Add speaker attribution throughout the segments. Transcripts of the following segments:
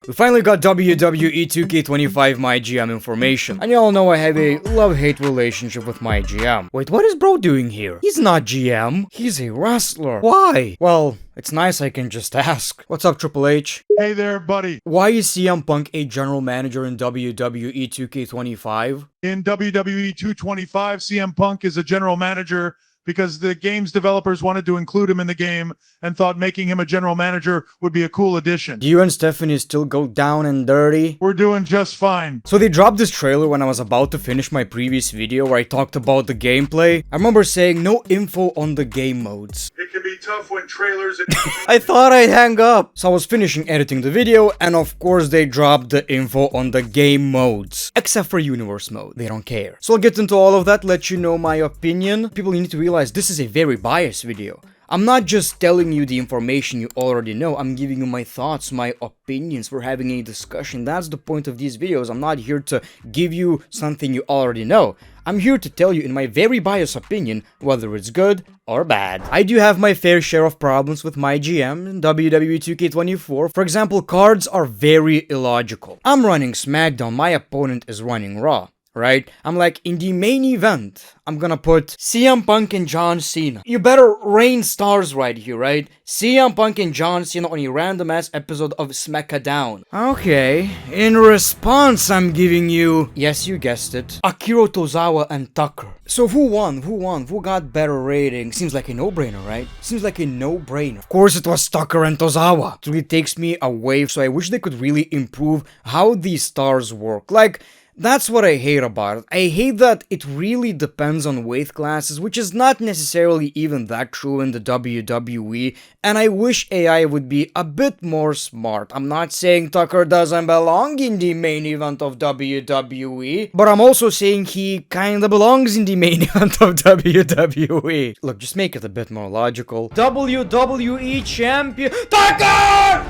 Speaker 1: We finally got WWE 2K25 MyGM information, and y'all know I have a love-hate relationship with MyGM. Wait, what is bro doing here? He's not GM, he's a wrestler. Why? Well, it's nice I can just ask. What's up, Triple H?
Speaker 2: Hey there, buddy.
Speaker 1: Why is CM Punk a general manager in WWE 2K25?
Speaker 2: In WWE 225, CM Punk is a general manager because the game's developers wanted to include him in the game and thought making him a general manager would be a cool addition.
Speaker 1: Do you and Stephanie still go down and dirty?
Speaker 2: We're doing just fine.
Speaker 1: So they dropped this trailer when I was about to finish my previous video where I talked about the gameplay. I remember saying no info on the game modes.
Speaker 2: It can be tough when trailers...
Speaker 1: I thought I'd hang up. So I was finishing editing the video, and of course they dropped the info on the game modes. Except for universe mode, they don't care. So I'll get into all of that, let you know my opinion. People need to realize this is a very biased video. I'm not just telling you the information you already know, I'm giving you my thoughts, my opinions, we're having a discussion. That's the point of these videos. I'm not here to give you something you already know. I'm here to tell you in my very biased opinion whether it's good or bad. I do have my fair share of problems with MyGM in WWE 2K24. For example, cards are very illogical. I'm running SmackDown, my opponent is running Raw. Right? I'm like, in the main event, I'm gonna put CM Punk and John Cena. You better rain stars right here, right? CM Punk and John Cena on a random ass episode of SmackDown. Okay, in response, I'm giving you, yes, you guessed it, Akira Tozawa and Tucker. So who won? Who got better rating? Seems like a no-brainer, right? Seems like a no-brainer. Of course, it was Tucker and Tozawa. It really takes me away, so I wish they could really improve how these stars work. Like, that's what I hate about it. I hate that it really depends on weight classes, which is not necessarily even that true in the WWE, and I wish AI would be a bit more smart. I'm not saying Tucker doesn't belong in the main event of WWE, but I'm also saying he kinda belongs in the main event of WWE. Look, just make it a bit more logical. WWE Champion Tucker!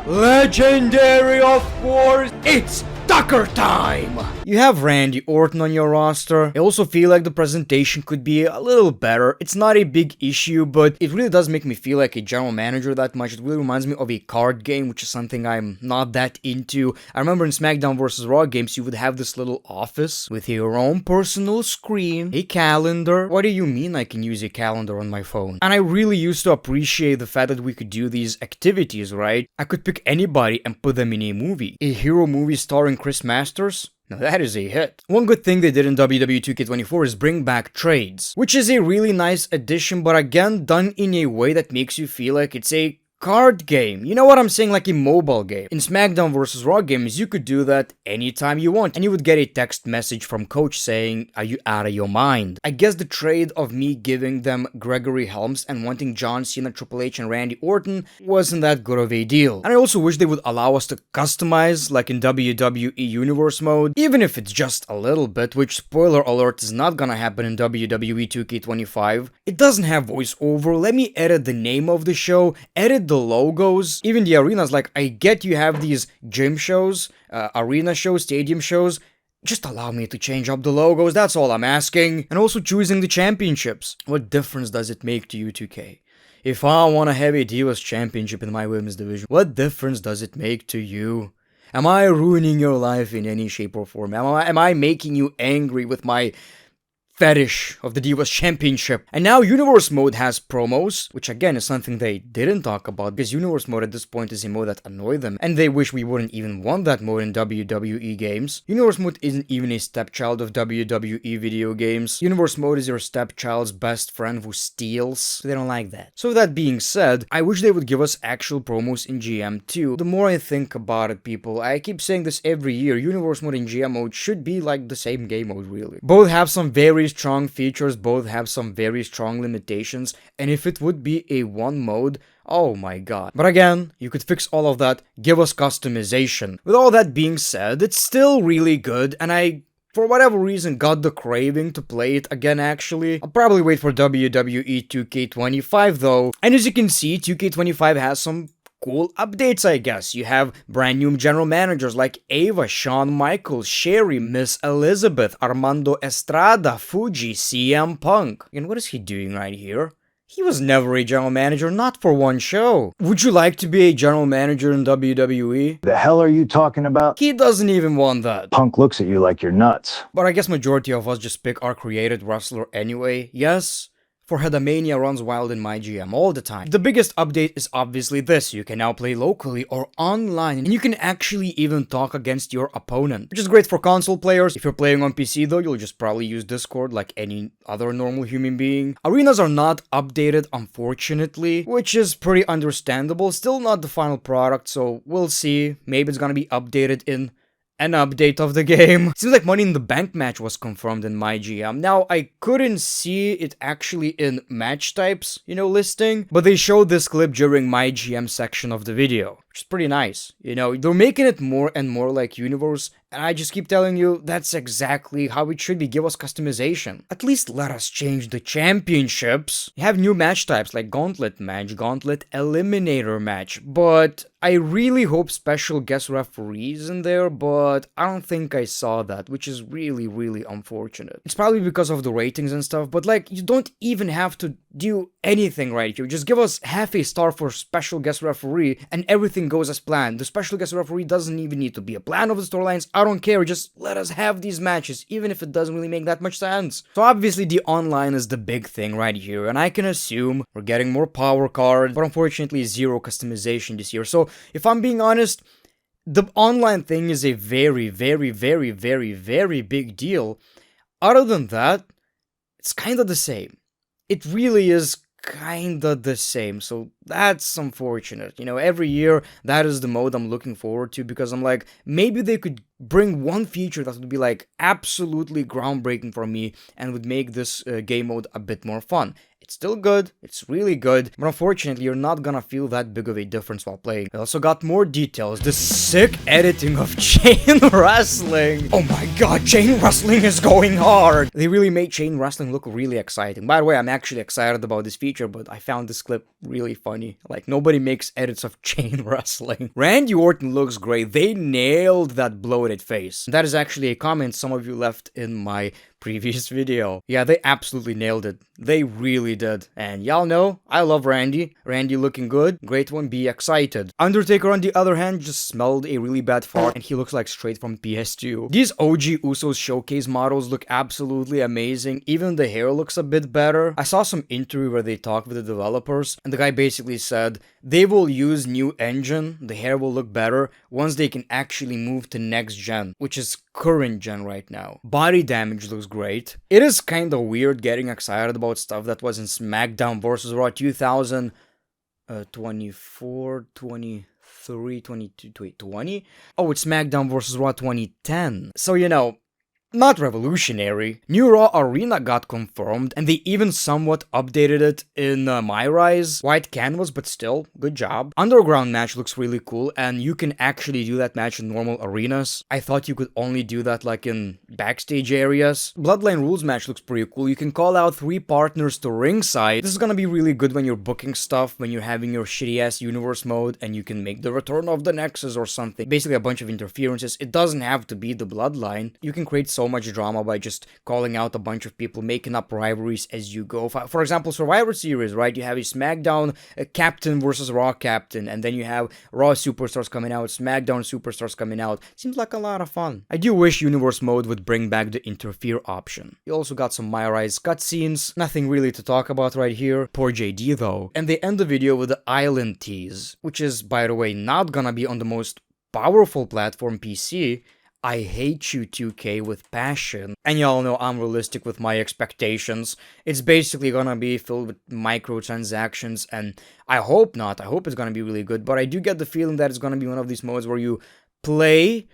Speaker 1: Legendary, of course, it's Tucker time! You have Randy Orton on your roster. I also feel like the presentation could be a little better. It's not a big issue, but it really does make me feel like a general manager that much. It really reminds me of a card game, which is something I'm not that into. I remember in SmackDown vs. Raw games, you would have this little office with your own personal screen, a calendar. What do you mean I can use a calendar on my phone? And I really used to appreciate the fact that we could do these activities, right? I could pick anybody and put them in a movie. A hero movie starring Chris Masters? Now that is a hit. One good thing they did in WWE 2K24 is bring back trades, which is a really nice addition, but again, done in a way that makes you feel like it's a card game. You know what I'm saying? Like a mobile game. In SmackDown vs. Raw games, you could do that anytime you want, and you would get a text message from coach saying, are you out of your mind? I guess the trade of me giving them Gregory Helms and wanting John Cena, Triple H, and Randy Orton wasn't that good of a deal. And I also wish they would allow us to customize, like in WWE Universe Mode, even if it's just a little bit, which, spoiler alert, is not gonna happen in WWE 2K25. It doesn't have voiceover. Let me edit the name of the show, edit the logos, even the arenas. Like, I get you have these gym shows, arena shows, stadium shows. Just allow me to change up the logos, that's all I'm asking. And also choosing the championships. What difference does it make to you, 2K? If I want to have a Divas Championship in my women's division, what difference does it make to you? Am I ruining your life in any shape or form? Am I making you angry with my fetish of the Divas Championship? And now Universe Mode has promos, which again is something they didn't talk about, because Universe Mode at this point is a mode that annoyed them, and they wish we wouldn't even want that mode in WWE games. Universe Mode isn't even a stepchild of WWE video games. Universe Mode is your stepchild's best friend who steals, so they don't like that. So with that being said, I wish they would give us actual promos in GM too. The more I think about it, people, I keep saying this every year, Universe Mode and GM Mode should be like the same game mode, really. Both have some very strong features, both have some very strong limitations, and if it would be a one mode, oh my god. But again, you could fix all of that, give us customization. With all that being said, it's still really good, and I, for whatever reason, got the craving to play it again actually. I'll probably wait for WWE 2K25 though, and as you can see, 2K25 has some cool updates, I guess. You have brand new general managers like Ava, Shawn Michaels, Sherry, Miss Elizabeth, Armando Estrada, Fuji, CM Punk. And what is he doing right here? He was never a general manager, not for one show. Would you like to be a general manager in WWE?
Speaker 3: The hell are you talking about?
Speaker 1: He doesn't even want that.
Speaker 3: Punk looks at you like you're nuts.
Speaker 1: But I guess majority of us just pick our created wrestler anyway. Yes, for Hedamania runs wild in MyGM all the time. The biggest update is obviously this: you can now play locally or online, and you can actually even talk against your opponent, which is great for console players. If you're playing on PC though, you'll just probably use Discord like any other normal human being. Arenas are not updated, unfortunately, which is pretty understandable. Still not the final product, so we'll see. Maybe it's gonna be updated in an update of the game. Seems like Money in the Bank match was confirmed in MyGM. Now, I couldn't see it actually in match types, listing, but they showed this clip during MyGM section of the video, which is pretty nice. They're making it more and more like Universe, and I just keep telling you, that's exactly how it should be. Give us customization. At least let us change the championships. You have new match types like Gauntlet match, Gauntlet Eliminator match, but I really hope special guest referees in there, but I don't think I saw that, which is really, really unfortunate. It's probably because of the ratings and stuff, but you don't even have to do anything right here. Just give us half a star for special guest referee and everything goes as planned. The special guest referee doesn't even need to be a plan of the storylines. I don't care, just let us have these matches, even if it doesn't really make that much sense. So obviously the online is the big thing right here, and I can assume we're getting more power cards, but unfortunately zero customization this year. So if I'm being honest, the online thing is a very, very, very, very, very big deal. Other than that, it's kind of the same. It really is kinda the same, so that's unfortunate. Every year that is the mode I'm looking forward to, because I'm like, maybe they could bring one feature that would be absolutely groundbreaking for me and would make this game mode a bit more fun. It's still good, it's really good, but unfortunately you're not gonna feel that big of a difference while playing. I also got more details. The sick editing of chain wrestling. Oh my god, chain wrestling is going hard. They really made chain wrestling look really exciting. By the way, I'm actually excited about this feature, but I found this clip really funny. Nobody makes edits of chain wrestling. Randy Orton looks great. They nailed that bloated face. That is actually a comment some of you left in my previous video. Yeah, they absolutely nailed it. They really did. And y'all know, I love Randy. Randy looking good. Great one, be excited. Undertaker, on the other hand, just smelled a really bad fart and he looks like straight from PS2. These OG Usos showcase models look absolutely amazing. Even the hair looks a bit better. I saw some interview where they talked with the developers and the guy basically said they will use new engine, the hair will look better once they can actually move to next gen, which is current gen right now. Body damage looks great. It is kind of weird getting excited about stuff that was in SmackDown vs. Raw 2024, 23, 22, 20? Oh, it's SmackDown vs. Raw 2010. So, not revolutionary. New Raw Arena got confirmed, and they even somewhat updated it in My Rise. White canvas, but still, good job. Underground match looks really cool, and you can actually do that match in normal arenas. I thought you could only do that in backstage areas. Bloodline rules match looks pretty cool. You can call out 3 partners to ringside. This is gonna be really good when you're booking stuff, when you're having your shitty-ass universe mode, and you can make the return of the Nexus or something. Basically a bunch of interferences. It doesn't have to be the Bloodline. You can create so much drama by just calling out a bunch of people, making up rivalries as you go. For example, Survivor Series, right? You have a SmackDown captain versus Raw captain, and then you have Raw superstars coming out, SmackDown superstars coming out. Seems like a lot of fun. I do wish Universe Mode would bring back the interfere option. You also got some My Rise cutscenes. Nothing really to talk about right here. Poor JD though. And they end the video with the Island tease, which is, by the way, not gonna be on the most powerful platform, PC. I hate you 2K with passion, and y'all know I'm realistic with my expectations. It's basically gonna be filled with microtransactions, and I hope not. I hope it's gonna be really good, but I do get the feeling that it's gonna be one of these modes where you play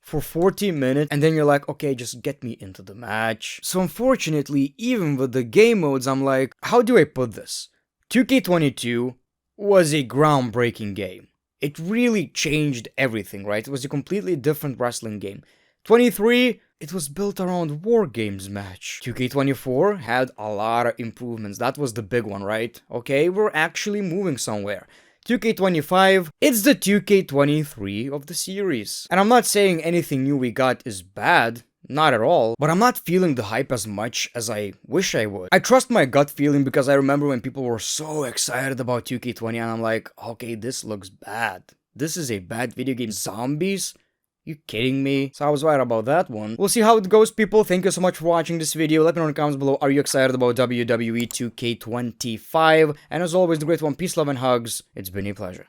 Speaker 1: for 40 minutes and then you're like, okay, just get me into the match. So unfortunately, even with the game modes, I'm like, how do I put this? 2K22 was a groundbreaking game. It really changed everything, right? It was a completely different wrestling game. 23, it was built around War Games match. 2K24 had a lot of improvements. That was the big one, right? Okay, we're actually moving somewhere. 2K25, it's the 2K23 of the series. And I'm not saying anything new we got is bad. Not at all, but I'm not feeling the hype as much as I wish I would. I trust my gut feeling because I remember when people were so excited about 2K20 and I'm like, okay, this looks bad. This is a bad video game. Zombies? You kidding me? So I was right about that one. We'll see how it goes, people. Thank you so much for watching this video. Let me know in the comments below, are you excited about WWE 2K25? And as always, the great one, peace, love, and hugs. It's been a pleasure.